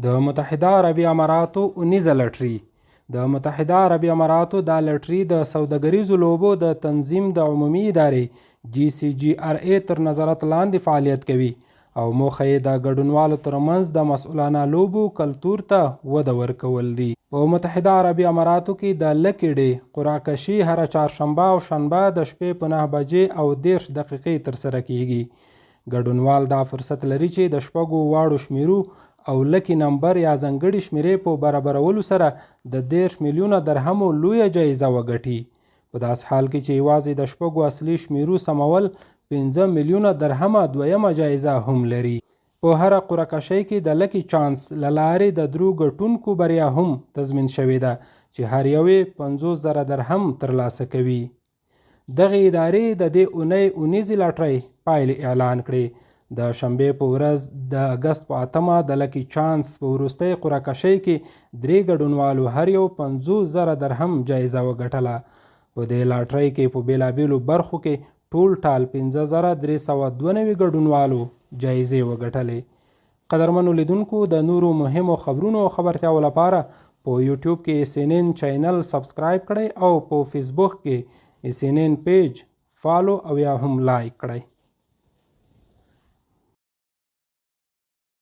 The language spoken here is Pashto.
د متحده عربي اماراتو اونیزه لټري. د متحده عربي اماراتو دا لټري د سوداګریزو لوبو د تنظیم د عمومي ادارې GCGRA تر نظارت لاندې فعالیت کوي او موخه یې د ګډونوالو ترمنځ د مسؤلانه لوبو کلتور ته وده ورکول دي. په متحده عربي اماراتو کې د لکې ډې قرعه کشي هره چهارشنبه او شنبه د شپې په 9 بجې او 10 دقیقې ترسره کیږي. ګډونوال دا فرصت لري چې د شپږو واړو شمیرو او لکي نمبر یا ځانګړي شمیرې په برابرولو سره د 10 میلیونه درهمو لویه جایزه وګټي. په داسې حال کې چې یوازې د شپږو اصلي شمیرو سمول 15 میلیونه درهمه دویمه جایزه هم لري. په هره قرعه کشۍ کې د لکي چانس له لارې د درو ګټونکو بریا هم تضمین شوې ده چې هر یو یې 50,000 درهم ترلاسه کوي. دغه ادارې د دې اونۍ اونیزې لاټرۍ پایلې اعلان کړې. د شنبې په ورځ د اګست په 8مه د لکي چانس په وروستۍ قرعه کشۍ کې 3 ګډونوالو هر یو 50,000 درهم جایزه وګټله. په دې لاټرۍ کې په بیلابیلو برخو کې ټول ټال 15,392 ګډونوالو جایزې وګټلې. قدرمنو لیدونکو، د نورو مهمو خبرونو او خبرتیاو لپاره په یوټیوب کې SNN چینل سبسکرایب کړئ او په فیسبوک کې SNN پیج فالو او یا هم لایک کړئ.